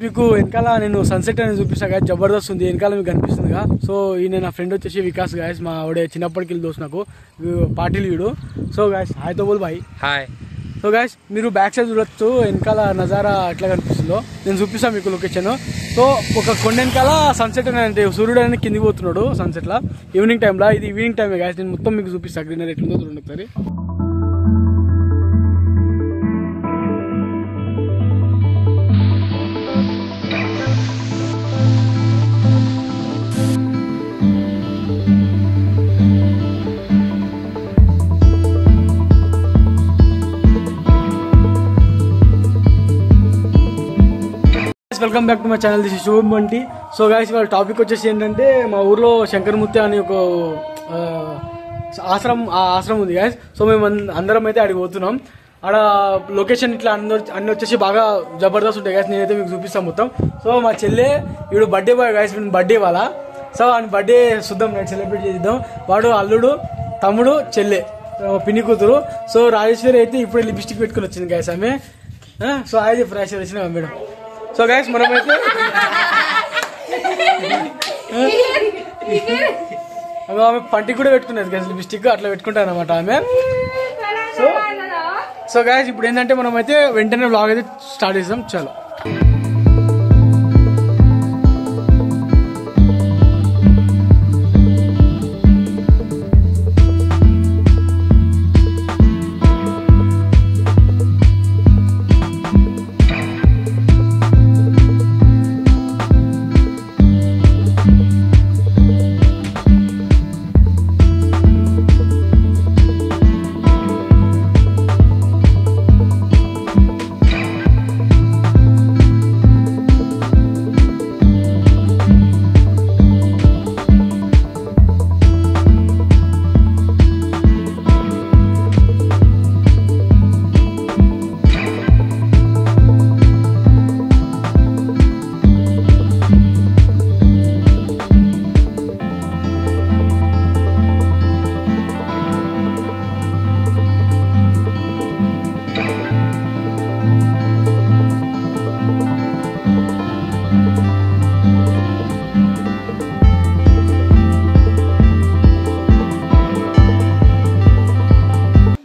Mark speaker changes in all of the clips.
Speaker 1: మీకు వెనకాల నేను సన్సెట్ అనేది చూపిస్తా గాయస్, జబర్దస్త్ ఉంది వెనకాల మీకు కనిపిస్తుందిగా. సో ఈయన నా ఫ్రెండ్ వచ్చేసి వికాస్ గాయస్, మా ఆవిడ చిన్నప్పటికి వెళ్ళి దోస్తు నాకు పాటిల్ వీడు. సో గాయస్ హాయ్ తో బోల్ బాయ్.
Speaker 2: హాయ్.
Speaker 1: సో గాయస్ మీరు బ్యాక్ సైడ్ చూడొచ్చు వెనకాల నజారా ఎట్లా కనిపిస్తుందో నేను చూపిస్తాను మీకు లొకేషన్. సో ఒక కొండ వెనకాల సన్సెట్ అంటే సూర్యుడు అనేది కిందికి పోతున్నాడు సన్సెట్ లా ఈవినింగ్ టైంలో. ఇది ఈవినింగ్ టైమే గాయస్, నేను మొత్తం మీకు చూపిస్తాను గ్రీనరీ ఎట్లుందో చూడండి ఒకసారి. Welcome back to my channel, this is శుభం బంటి. సో గాయస్ వాళ్ళ టాపిక్ వచ్చేసి ఏంటంటే మా ఊర్లో శంకరముత్య అని ఒక ఆశ్రమం ఉంది గాయస్. సో మేము అందరం అయితే అడిగి పోతున్నాం. ఆడ లొకేషన్ ఇట్లా అన్ని వచ్చేసి బాగా జబర్దస్త్ ఉంటాయి గాయస్, నేనైతే మీకు చూపిస్తాను మొత్తం. సో మా చెల్లె వీడు బర్త్డే బాయ్ గాయస్, వీడు బర్త్డే వాళ్ళ. సో ఆయన బర్త్డే చూద్దాం, నేను సెలబ్రేట్ చేద్దాం. వాడు అల్లుడు, తమ్ముడు, చెల్లె, పిన్ని కూతురు. సో రాజేశ్వరి అయితే ఇప్పుడే లిప్స్టిక్ పెట్టుకుని వచ్చింది గాయస్ ఆమె. సో ఆయన చెప్పి రాజేశ్వరి వచ్చిన మేడం. సో గైస్ మనమైతే ఆమె పంటికి కూడా పెట్టుకున్నది గైస్ లిప్స్టిక్, అట్లా పెట్టుకుంటాను అనమాట ఆమె. సో గైస్ ఇప్పుడు ఏంటంటే మనమైతే వెంటనే వ్లాగ్ అయితే స్టార్ట్ చేద్దాం. చలో.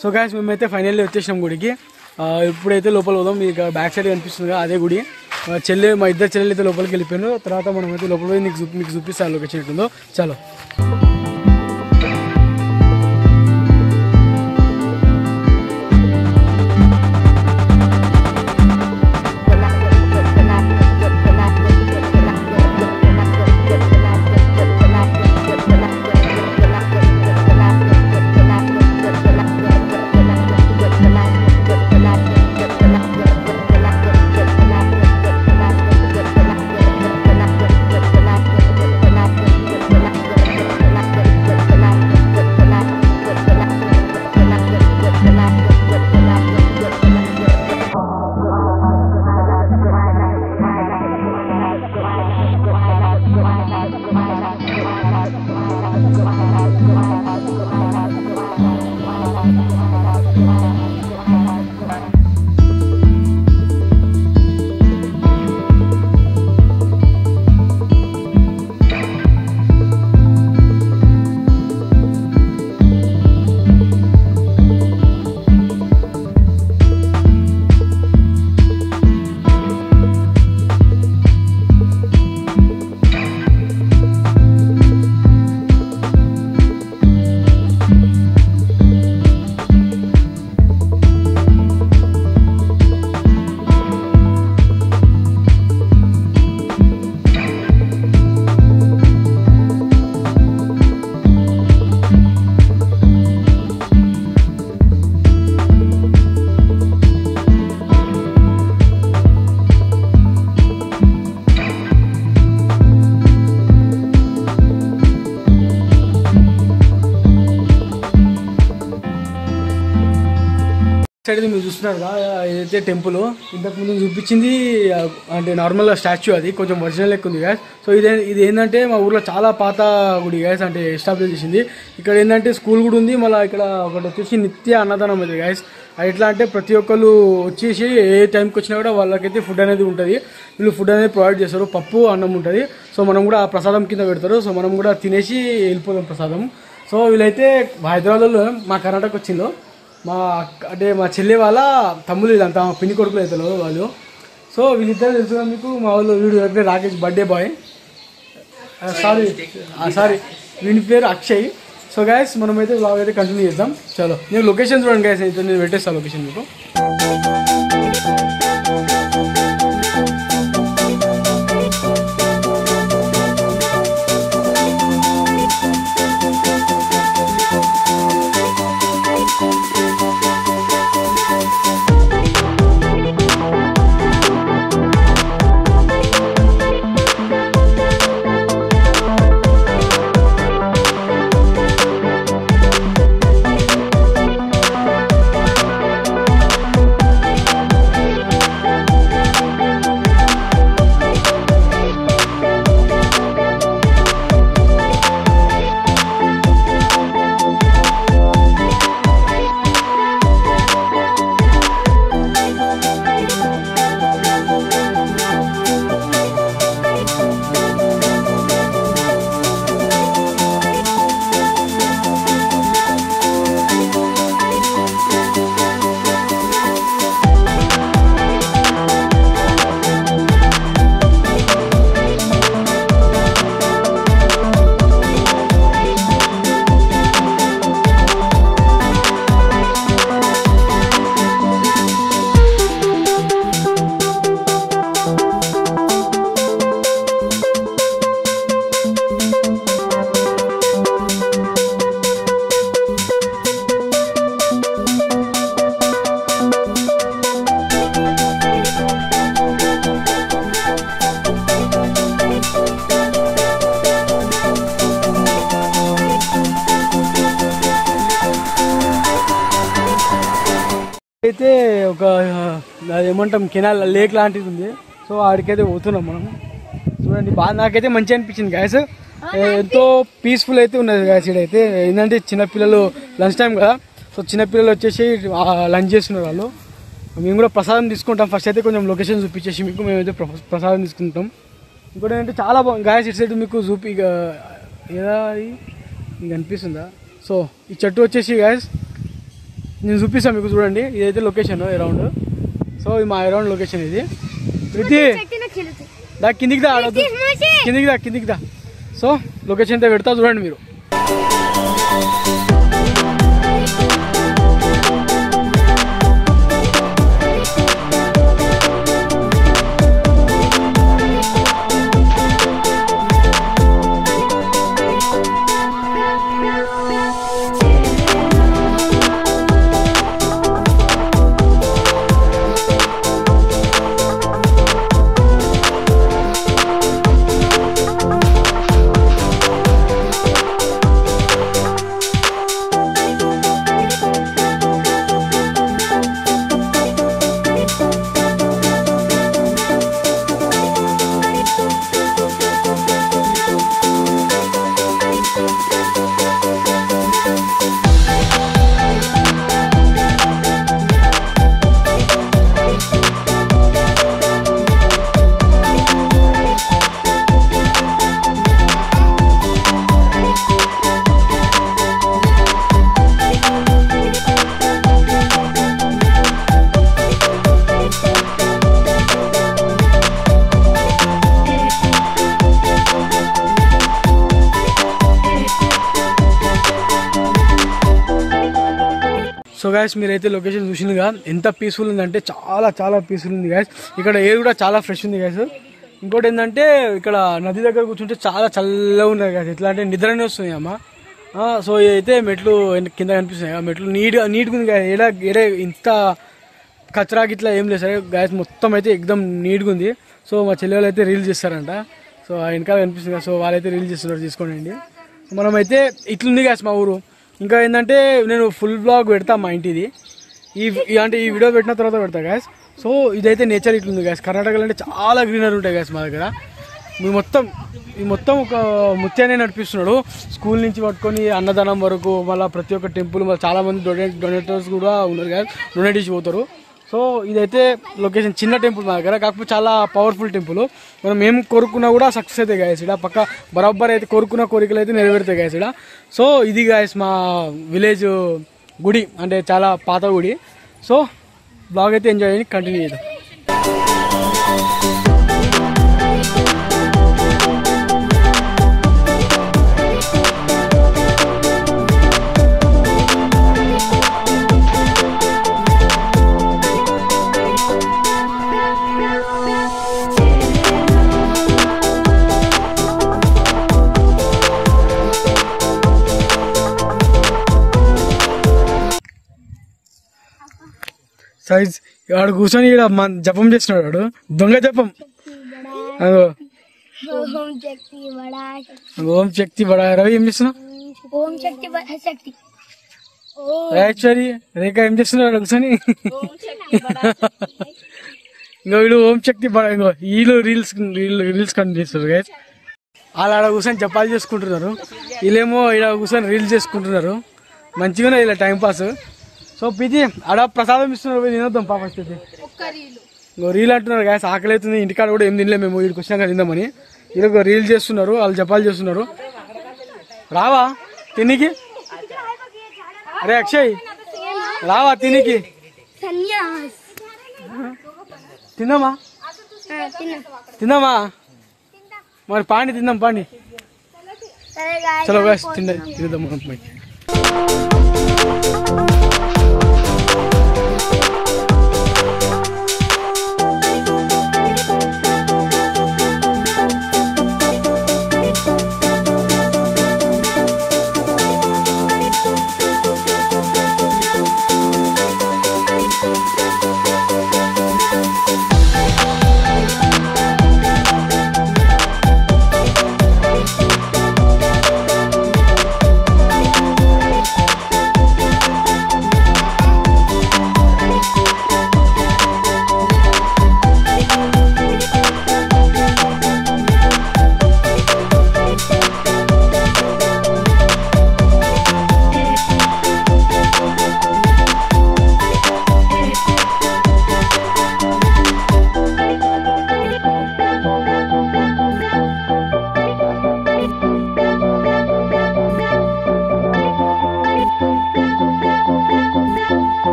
Speaker 1: సో గాయస్ మేమైతే ఫైనల్లీ వచ్చేసినాం గుడికి. ఇప్పుడైతే లోపల పోదాం. మీకు బ్యాక్ సైడ్ కనిపిస్తుంది అదే గుడి. మా ఇద్దరు చెల్లెలు అయితే లోపలికి వెళ్ళిపోయాను. తర్వాత మనమైతే లోపల పోయి మీకు చూపిస్తాను లొకేషన్ ఎట్లుందో. చలో. సైడ్ మీరు చూస్తున్నారు కదా, ఏదైతే టెంపుల్ ఇంతకు ముందు చూపించింది అంటే నార్మల్ స్టాచ్యూ, అది కొంచెం ఒరిజినల్ లెక్క ఉంది గ్యాస్. సో ఇది ఏంటంటే మా ఊర్లో చాలా పాత గుడి గ్యాస్, అంటే ఎస్టాబ్లిష్ చేసింది. ఇక్కడ ఏంటంటే స్కూల్ కూడా ఉంది, మళ్ళీ ఇక్కడ ఒకటి వచ్చేసి నిత్య అన్నదానం అది గ్యాస్. అది ఎట్లా అంటే ప్రతి ఒక్కరు వచ్చేసి ఏ టైంకి వచ్చినా కూడా వాళ్ళకైతే ఫుడ్ అనేది ఉంటుంది. వీళ్ళు ఫుడ్ అనేది ప్రొవైడ్ చేస్తారు, పప్పు అన్నం ఉంటుంది. సో మనం కూడా ఆ ప్రసాదం కింద పెడతారు. సో మనం కూడా తినేసి వెళ్ళిపోతాం ప్రసాదం. సో వీళ్ళైతే హైదరాబాద్లో మా కర్ణాటక వచ్చిందో అంటే మా చెల్లె వాళ్ళ తమ్ముళ్ళు, ఇదంతా మా పిన్ని కొడుకులు అవుతారు వాళ్ళు. సో వీళ్ళిద్దరు తెలుసు మీకు, మా వాళ్ళు వీడు అంటే రాకేష్ బర్త్డే బాయ్, సారీ వీడి పేరు అక్షయ్. సో గైస్ మనమైతే వ్లాగ్ అయితే కంటిన్యూ చేద్దాం. చలో నేను లొకేషన్ చూడండి గైస్, అయితే నేను పెట్టేస్తాను లొకేషన్ మీకు. అయితే ఒక ఏమంటాం కెనాల్ లేక్ లాంటిది ఉంది. సో ఆడికైతే పోతున్నాం మనం. చూడండి బాగా నాకైతే మంచి అనిపించింది గ్యాస్, ఎంతో పీస్ఫుల్ అయితే ఉన్నది గ్యాస్. ఇడైతే ఏంటంటే చిన్నపిల్లలు లంచ్ టైం కదా, సో చిన్నపిల్లలు వచ్చేసి లంచ్ చేస్తున్నారు వాళ్ళు. మేము కూడా ప్రసాదం తీసుకుంటాం. ఫస్ట్ అయితే కొంచెం లొకేషన్ చూపించేసి మీకు మేమైతే ప్రసాదం తీసుకుంటాం. ఇంకోటి ఏంటంటే చాలా బాగుంది గ్యాస్. ఇటు సైడ్ మీకు చూపి ఏదా మీకు అనిపిస్తుందా? సో ఈ చెట్టు వచ్చేసి గ్యాస్ నేను చూపిస్తాను మీకు, చూడండి ఇదైతే లొకేషన్ అరౌండ్. సో ఇది మా అరౌండ్ లొకేషన్ ఇది. ప్రీతి దా కిందికి దా, కిందికి దా. సో లొకేషన్ అయితే పెడతా చూడండి మీరు. సో గాయస్ మీరైతే లొకేషన్ చూసిందిగా ఎంత పీస్ఫుల్ ఉందంటే చాలా చాలా పీస్ఫుల్ ఉంది గాయస్. ఇక్కడ ఎయిర్ కూడా చాలా ఫ్రెష్ ఉంది గాయస్. ఇంకోటి ఏంటంటే ఇక్కడ నది దగ్గర కూర్చుంటే చాలా చల్లగా ఉన్నాయి గాయస్. ఎట్లా అంటే నిద్రనే వస్తుంది అమ్మ. సో ఇదైతే మెట్లు కింద కనిపిస్తున్నాయి, మెట్లు నీట్గా ఉంది గాయస్. ఏడా ఇంత కచరా గిట్లా ఏం లేదు సరే గాయస్, మొత్తం అయితే ఎక్దమ్ నీట్గా ఉంది. సో మా చెల్లె వాళ్ళు అయితే రీల్స్ చేస్తారంట. సో వెనకాల కనిపిస్తుంది కదా, సో వాళ్ళైతే రీల్స్ చేస్తున్నారు, తీసుకోండి. మనమైతే ఇట్లుంది గాయస్ మా ఊరు. ఇంకా ఏంటంటే నేను ఫుల్ బ్లాగ్ పెడతా మా ఇంటిది. అంటే ఈ వీడియో పెట్టిన తర్వాత పెడతా గ్యాస్. సో ఇదైతే నేచర్ ఇట్లుంది గ్యాస్. కర్ణాటకలో అంటే చాలా గ్రీనరీ ఉంటాయి గ్యాస్ మా దగ్గర. ఈ మొత్తం ఒక ముత్యాన్ని నడిపిస్తున్నాడు స్కూల్ నుంచి పట్టుకొని అన్నదానం వరకు. మళ్ళీ ప్రతి ఒక్క టెంపుల్ చాలా మంది డొనేటర్స్ కూడా ఉన్నారు గ్యాస్, డొనేట్ చేసి పోతారు. సో ఇదైతే లొకేషన్ చిన్న టెంపుల్ మా దగ్గర, కాకపోతే చాలా పవర్ఫుల్ టెంపుల్. మనం ఏం కోరుకున్నా కూడా సక్సెస్ అవుతాయి గాయస్ ఇక్కడ. పక్క బరాబర్ అయితే కోరుకున్న కోరికలు అయితే నెరవేరుతాయి గాయస్ ఇక్కడ. సో ఇది గాయస్ మా విలేజ్ గుడి, అంటే చాలా పాత గుడి. సో బ్లాగ్ అయితే ఎంజాయ్ చేయండి, కంటిన్యూ చేద్దాం. సైజ్ వాడు కూర్చొని ఇక్కడ జపం చేస్తున్నాడు, వాడు దొంగ జపం. ఓం శక్తి బడా. రవి ఏం చేస్తున్నావు? రాజేశ్వరి రేఖ ఏం చేస్తున్నాడు కూర్చొని? ఇంకో వీళ్ళు ఓం శక్తి బడా. ఇంకో వీళ్ళు రీల్స్ కంటిన్యూ చేస్తారు గైస్. వాళ్ళు ఆడ కూర్చొని జపాలు చేసుకుంటున్నారు, వీళ్ళేమో ఇక్కడ కూర్చొని రీల్స్ చేసుకుంటున్నారు. మంచిగానే ఇలా టైం పాస్. సో పిజి ఆడ ప్రసాదం ఇస్తున్నారు, తినొద్దాం పాప. ఫస్ట్ అయితే ఇంకో రీల్ అంటున్నారు గ్యాస్. ఆకలి అవుతుంది, ఇంటికాడ కూడా ఏం తినలేము మేము, వీడికి వచ్చినాక తిందామని. వీళ్ళు రీల్ చేస్తున్నారు, వాళ్ళు జపాలు చేస్తున్నారు. రావా తినికి? అరే అక్షయ్ రావా తినికి? తిందామా మరి పాండి తిందాం పాండి. చలో గ్యాస్ తిందాం మనం పోయి.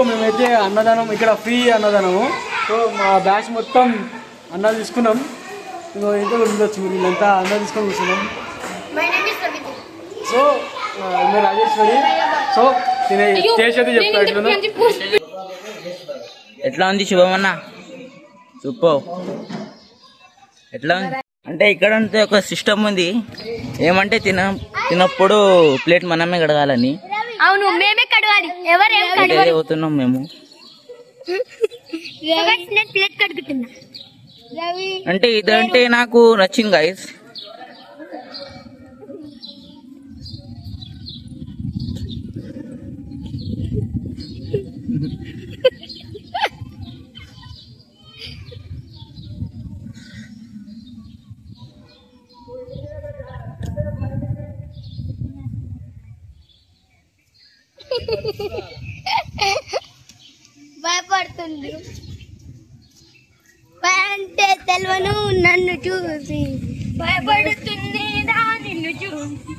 Speaker 1: మేమైతే అన్నదానం ఇక్కడ ఫ్రీ అన్నదానము. సో మా బ్యాచ్ మొత్తం అన్నాలు తీసుకున్నాం. ఇంకో ఇంట్లో ఉండొచ్చు మీరు వీళ్ళంతా అన్నాలు తీసుకొని కూర్చున్నాం. సో మీరు రాజేశ్వరి. సో టేస్ట్ అయితే చెప్తాను.
Speaker 2: ఎట్లా ఉంది శుభమన్నా? సూపర్. ఎట్లా ఉంది అంటే ఇక్కడ ఒక సిస్టమ్ ఉంది, ఏమంటే తినప్పుడు ప్లేట్ మనమే కడగాలని.
Speaker 3: అవును మేమే కడగాలి, ఎవరేం
Speaker 2: అవుతున్నాం మేము.
Speaker 3: ప్లేట్ కడుగుతున్నా
Speaker 2: అంటే ఇదంటే నాకు నచ్చింది గైస్.
Speaker 3: భయపడుతుంది అంటే తెలవను నన్ను చూసి భయపడుతుందేదా నిన్ను చూసి.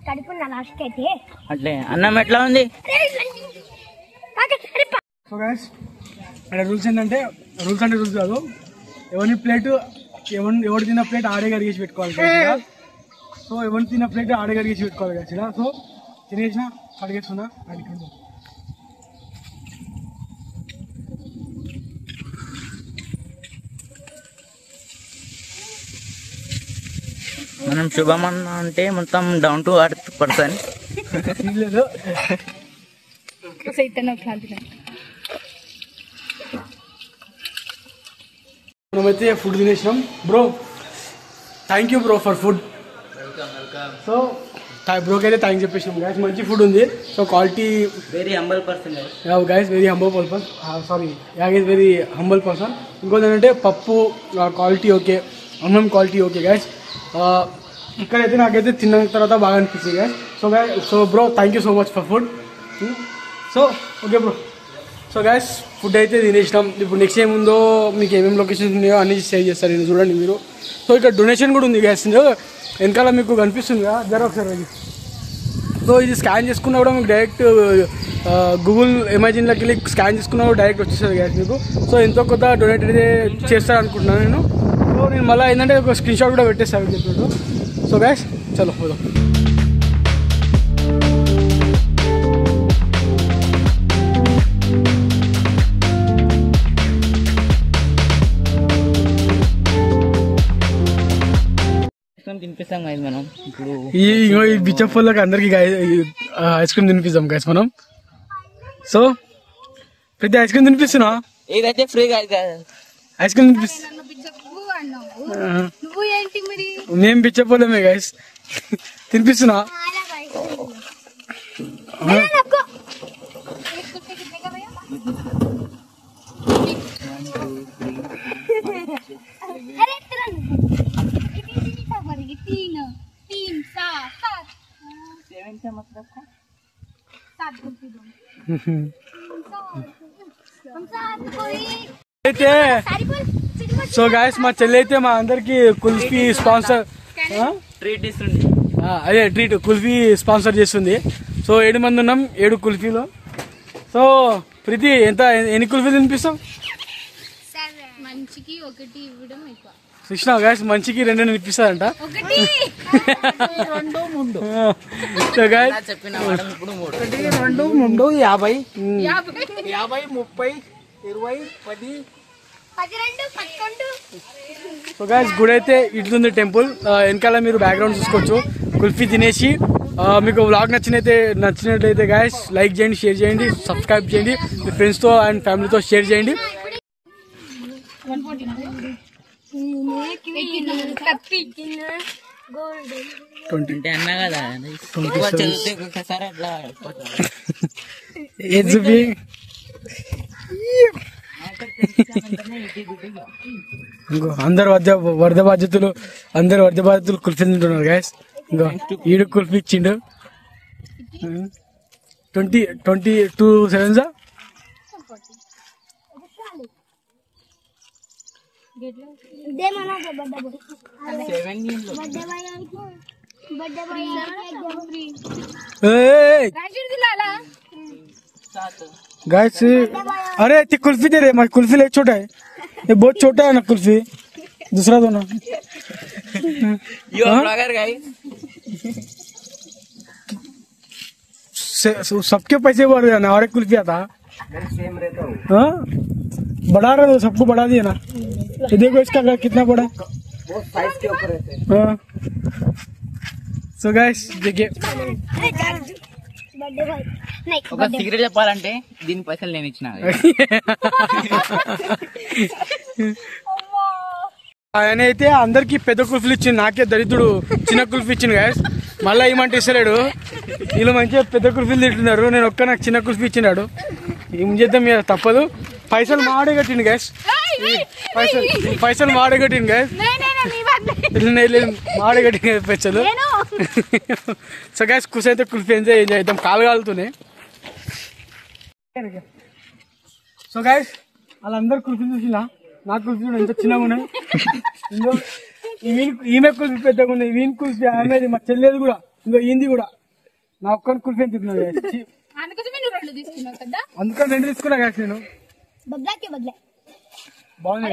Speaker 3: కడుపున్నా లాస్ట్ అయితే
Speaker 2: అట్లే అన్నం ఎట్లా ఉంది?
Speaker 1: సో గైస్ ఇక్కడ రూల్స్ ఏంటంటే రూల్స్ అంటే రూల్స్ కాదు, ఎవరి ప్లేట్ ఎవరు తిన్న ప్లేట్ ఆడే కడిగేసి పెట్టుకోవాలి కదా. సో ఎవరు తిన్న ప్లేట్ ఆడే కడిగేసి పెట్టుకోవాలి కదా. సో తినేసిన కడిగేస్తున్నా అడిగి.
Speaker 2: మనం శుభమన్న అంటే మొత్తం డౌన్ టు అర్త్ పర్సన్.
Speaker 1: లేదు మనమైతే ఫుడ్ తినేసినాం. Bro thank you bro for food. So బ్రోకి అయితే థ్యాంక్స్ చెప్పేసినాం గైస్. మంచి ఫుడ్ ఉంది. So quality
Speaker 2: very humble person
Speaker 1: guys, very humble person. Sorry yeah guys very humble person. ఇంకోటి ఏంటంటే పప్పు క్వాలిటీ ఓకే, అన్నం క్వాలిటీ ఓకే గైస్. ఇక్కడైతే నాకైతే తిన్న తర్వాత బాగా అనిపిస్తుంది guys. So bro thank you so much for food. So okay bro. So guys food అయితే తినేసినాం. ఇప్పుడు నెక్స్ట్ ఏముందో మీకు ఏమేమి లొకేషన్స్ ఉన్నాయో అన్ని షేర్ చేస్తారు నేను, చూడండి మీరు. సో ఇక్కడ డొనేషన్ కూడా ఉంది గ్యాస్, వెనకాల మీకు కనిపిస్తుంది కదా, జర ఒకసారి అది. సో ఇది స్కాన్ చేసుకున్నా కూడా మీకు డైరెక్ట్ గూగుల్ ఇమాజిన్లోకి వెళ్ళి స్కాన్ చేసుకున్నా కూడా డైరెక్ట్ వచ్చేస్తుంది గ్యాస్ మీకు. సో ఎంతో కొత్త డొనేట్ అయితే చేస్తాను అనుకుంటున్నాను నేను. సో నేను మళ్ళీ ఏంటంటే ఒక స్క్రీన్ షాట్ కూడా పెట్టేస్తాను చెప్పినట్టు. సో గ్యాస్ చలో పోదాం.
Speaker 2: తినిపిస్తాం గైస్ మనం. ఇప్పుడు
Speaker 1: ఈ బిచ్చప్పళ్ళకి అందరికి ఐస్ క్రీమ్ తినిపిస్తాం గైస్ మనం. సో ప్రతి ఐస్ క్రీమ్ తినిపిస్తున్నా,
Speaker 2: ఏదైతే ఫ్రీ
Speaker 1: ఐస్ క్రీమ్ తినిపిస్తా. మేము బిచ్చప్పలేమే గైస్, తినిపిస్తున్నా. అయితే సో గాయస్ మా చెల్లి అయితే మా అందరికి కుల్ఫీ స్పాన్సర్
Speaker 2: ట్రీట్ ఇస్తుంది.
Speaker 1: అదే ట్రీట్ కుల్ఫీ స్పాన్సర్ చేస్తుంది. సో 7 మంది ఉన్నాం, 7 కుల్ఫీలో. సో ప్రీతి ఎన్ని కుల్ఫీలు తినిపిస్తాం?
Speaker 3: మంచికి ఒకటి ఇవ్వడం ఎక్కువ.
Speaker 1: కృష్ణ గాయస్ మంచికి 2 తినిపిస్తారంట. సో గాయస్
Speaker 2: చెప్పిన ఇప్పుడు
Speaker 1: 1 2 3 50 50 30 20 10. సో గాయస్ గుడి అయితే ఇట్లుంది టెంపుల్. వెనకాల మీరు బ్యాక్గ్రౌండ్ చూసుకోవచ్చు. కుల్ఫీ తినేసి మీకు వ్లాగ్ నచ్చినట్లయితే గాయస్ లైక్ చేయండి, షేర్ చేయండి, సబ్స్క్రైబ్ చేయండి, మీ ఫ్రెండ్స్తో అండ్ ఫ్యామిలీతో షేర్ చేయండి.
Speaker 2: అంటే అన్నా కదా ఒకసారి అట్లా
Speaker 1: ఇంకో అందరు వరద బాధ్యతలు కుల్ఫీ తింటున్నారు గాయస్. ఇంకో 7 కుల్ఫీ ఇచ్చిండు. 22 7 गाइस. अरे ते कुल्फी दे रहे, हमारी कुल्फी ले छोटा है, ये बहुत छोटा है ना कुल्फी, दूसरा दो ना.
Speaker 2: You blogger guys.
Speaker 1: सबके पैसे बढ़ गए ना, और एक कुल्फी आता
Speaker 2: सेम रहता हूँ.
Speaker 1: हाँ बढ़ा रहे हो, सबको बढ़ा दिया ना. ये देखो इसका कितना बड़ा,
Speaker 2: बहुत साइज के ऊपर रहते हैं.
Speaker 1: हाँ. सो गाइस देखिए
Speaker 2: ఒక సీక్రెట్ చెప్పాలంటే దీని పైసలు నేను ఇచ్చిన.
Speaker 1: ఆయన అయితే అందరికి పెద్ద కుల్ఫీలు ఇచ్చింది, నాకే దరిద్రుడు చిన్న కుల్ఫీ ఇచ్చింది గాయస్. మళ్ళీ ఏమంటే ఇస్తలేడు. వీళ్ళు మంచిగా పెద్ద కుల్ఫీలు తింటున్నారు, నేను నాకు చిన్న కుల్ఫీ ఇచ్చినాడు. ఏం చేద్దాం తప్పదు. పైసలు మాడే కట్టిండు గైస్, పైసలు మాడే కట్టిండు గైస్, మాడే కట్టింది పైసలు. సో గైస్ కుస్ అయితే కుల్ఫీ ఎంజాయ్ చేద్దాం, కాలు కాలుతూనే. సో గైస్ వాళ్ళందరూ కుల్ఫీ చూసినా, నాకు కుల్ఫీ ఎంత చిన్నగా ఉన్నాయి, ఈమె కుల్ఫీ పెద్దగా ఉన్నాయి, వీని కుల్ఫీ ఆమెది, మా చెల్లేది కూడా, ఇంకో ఈంది కూడా. నా ఒక్కరి కుల్ఫీ ఎంత తిన్నాను, అందుకని 2 తీసుకున్నా గైస్ నేను. బాగుంది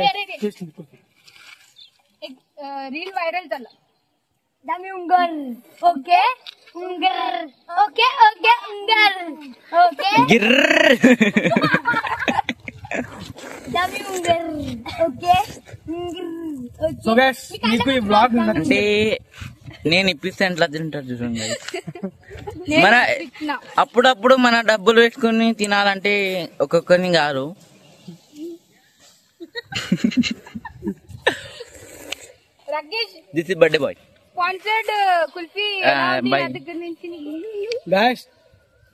Speaker 3: रील वायरल झालं. दमी उंगर ओके उंगर ओके ओके उंगर ओके दमी उंगर ओके उंगर ओके.
Speaker 1: సో గైస్ మీకు ఈ బ్లాగ్
Speaker 2: అంటే నేను ఇప్పిస్తే ఎట్లా తింటారు చూడండి. మన అప్పుడప్పుడు మన డబ్బులు పెట్టుకుని తినాలంటే ఒక్కొక్కరిని కాదు. This is birthday boy
Speaker 3: sponsored kulfi దగ్గర నుంచి
Speaker 1: గైస్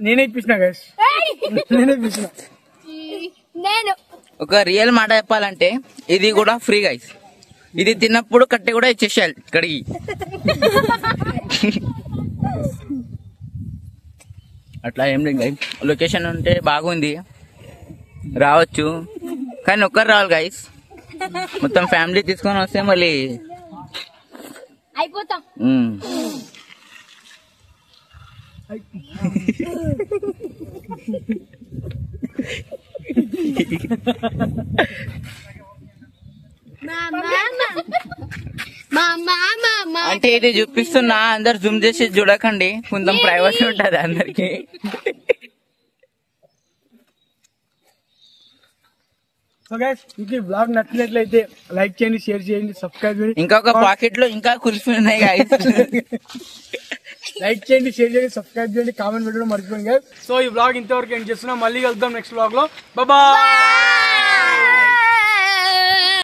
Speaker 1: నేనే ఇప్పించిన గైస్, నేనే ఇప్పించిన.
Speaker 3: నేను
Speaker 2: ఒక రియల్ మాట చెప్పాలంటే ఇది కూడా ఫ్రీ గైస్. ఇది తిన్నప్పుడు కట్టె కూడా ఇచ్చేసేయాలి ఇక్కడికి. అట్లా ఏం లేదు గైస్, లొకేషన్ ఉంటే బాగుంది, రావచ్చు. కానీ ఒక్కరు రావాలి గైస్, మొత్తం ఫ్యామిలీ తీసుకొని వస్తే మళ్ళీ
Speaker 3: అయిపోతాం.
Speaker 2: అంటే ఇది చూపిస్తున్నా, అందరు జూమ్ చేసి చూడకండి, కొంచెం ప్రైవసీ ఉంటది అందరికి.
Speaker 1: సో గైస్ మీకు ఈ బ్లాగ్ నచ్చినట్లయితే లైక్ చేయండి, షేర్ చేయండి, సబ్స్క్రైబ్ చేయండి.
Speaker 2: ఇంకొక పాకెట్ లో ఇంకా కుల్ఫీ ఉన్నాయి గైస్.
Speaker 1: లైక్ చేయండి, షేర్ చేయండి, సబ్స్క్రైబ్ చేయండి, కామెంట్ పెట్టడం మర్చిపోయింది గైస్. సో ఈ బ్లాగ్ ఇంతవరకు ఎండ్ చేస్తున్నాం, మళ్ళీ కలుద్దాం నెక్స్ట్ బ్లాగ్ లో. బాయ్.